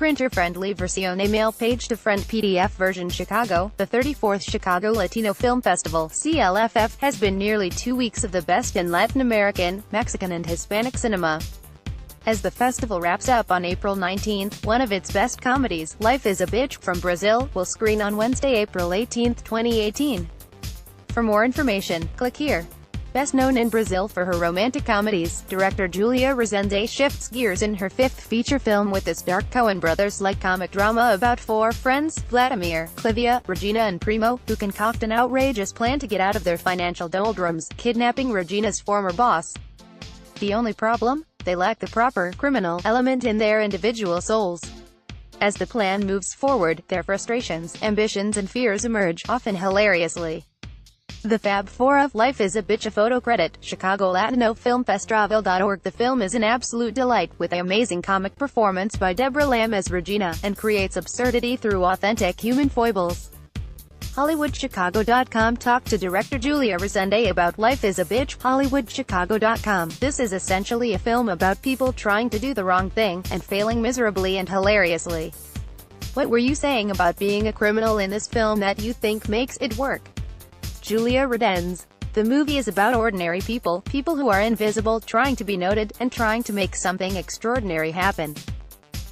printer-friendly Versione mail page to friend PDF version Chicago. The 34th Chicago Latino Film Festival, CLFF, has been nearly 2 weeks of the best in Latin American, Mexican and Hispanic cinema. As the festival wraps up on April 19, one of its best comedies, Life is a Bitch, from Brazil, will screen on Wednesday, April 18, 2018. For more information, click here. Best known in Brazil for her romantic comedies, director Julia Resende shifts gears in her fifth feature film with this dark Coen brothers-like comic drama about four friends, Vladimir, Clivia, Regina and Primo, who concoct an outrageous plan to get out of their financial doldrums, kidnapping Regina's former boss. The only problem? They lack the proper, criminal, element in their individual souls. As the plan moves forward, their frustrations, ambitions and fears emerge, often hilariously. The Fab Four of Life is a Bitch, a photo credit, Chicago Latino Film Festival.org. The film is an absolute delight, with an amazing comic performance by Deborah Lamb as Regina, and creates absurdity through authentic human foibles. HollywoodChicago.com talked to director Julia Resende about Life is a Bitch. HollywoodChicago.com. This is essentially a film about people trying to do the wrong thing, and failing miserably and hilariously. What were you saying about being a criminal in this film that you think makes it work? Julia Redens. The movie is about ordinary people, people who are invisible, trying to be noted, and trying to make something extraordinary happen.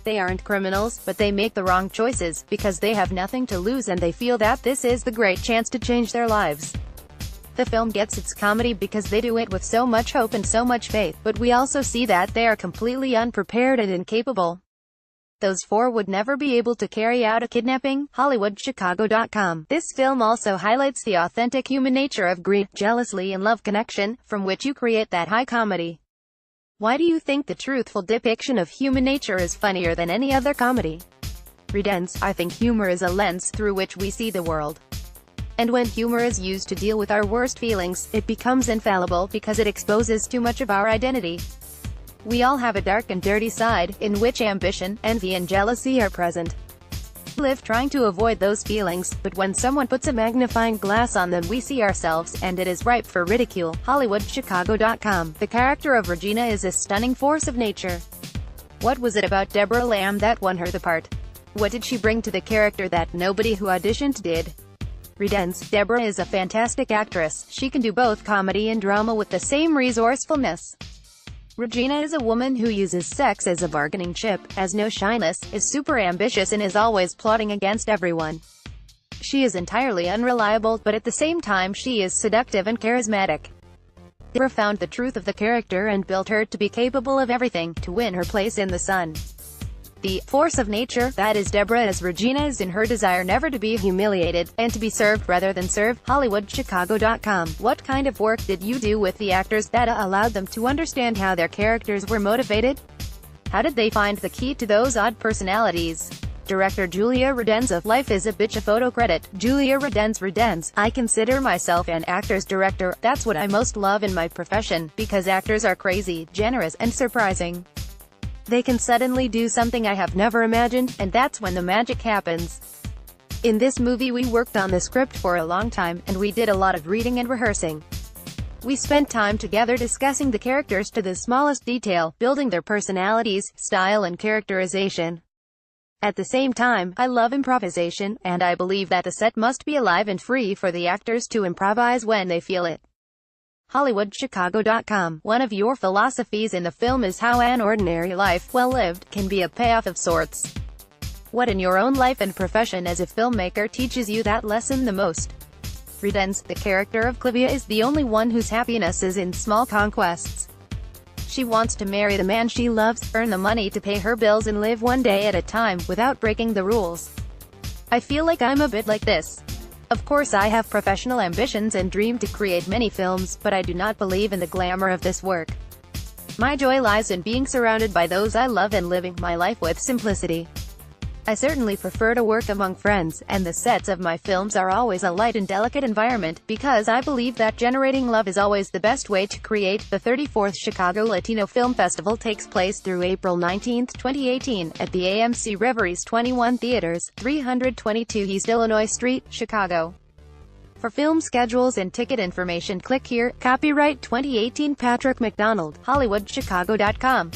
They aren't criminals, but they make the wrong choices, because they have nothing to lose and they feel that this is the great chance to change their lives. The film gets its comedy because they do it with so much hope and so much faith, but we also see that they are completely unprepared and incapable. Those four would never be able to carry out a kidnapping. HollywoodChicago.com. This film also highlights the authentic human nature of greed, jealousy and love connection, from which you create that high comedy. Why do you think the truthful depiction of human nature is funnier than any other comedy? Redens. I think humor is a lens through which we see the world. And when humor is used to deal with our worst feelings, it becomes infallible because it exposes too much of our identity. We all have a dark and dirty side, in which ambition, envy and jealousy are present. We live trying to avoid those feelings, but when someone puts a magnifying glass on them we see ourselves, and it is ripe for ridicule. HollywoodChicago.com. The character of Regina is a stunning force of nature. What was it about Deborah Lamb that won her the part? What did she bring to the character that nobody who auditioned did? Redens. Deborah is a fantastic actress. She can do both comedy and drama with the same resourcefulness. Regina is a woman who uses sex as a bargaining chip, has no shyness, is super ambitious and is always plotting against everyone. She is entirely unreliable, but at the same time she is seductive and charismatic. Deborah found the truth of the character and built her to be capable of everything, to win her place in the sun. The force of nature that is Deborah as Regina is in her desire never to be humiliated, and to be served rather than serve. HollywoodChicago.com. What kind of work did you do with the actors that allowed them to understand how their characters were motivated? How did they find the key to those odd personalities? Director Julia Redens of Life is a Bitch, a photo credit, Julia Redens. I consider myself an actor's director. That's what I most love in my profession, because actors are crazy, generous, and surprising. They can suddenly do something I have never imagined, and that's when the magic happens. In this movie we worked on the script for a long time, and we did a lot of reading and rehearsing. We spent time together discussing the characters to the smallest detail, building their personalities, style and characterization. At the same time, I love improvisation, and I believe that the set must be alive and free for the actors to improvise when they feel it. HollywoodChicago.com. One of your philosophies in the film is how an ordinary life, well lived, can be a payoff of sorts. What in your own life and profession as a filmmaker teaches you that lesson the most? Redens. The character of Clivia is the only one whose happiness is in small conquests. She wants to marry the man she loves, earn the money to pay her bills and live one day at a time, without breaking the rules. I feel like I'm a bit like this. Of course I have professional ambitions and dream to create many films, but I do not believe in the glamour of this work. My joy lies in being surrounded by those I love and living my life with simplicity. I certainly prefer to work among friends, and the sets of my films are always a light and delicate environment, because I believe that generating love is always the best way to create. The 34th Chicago Latino Film Festival takes place through April 19, 2018, at the AMC Reveries 21 Theaters, 322 East Illinois Street, Chicago. For film schedules and ticket information click here. Copyright 2018 Patrick McDonald, HollywoodChicago.com.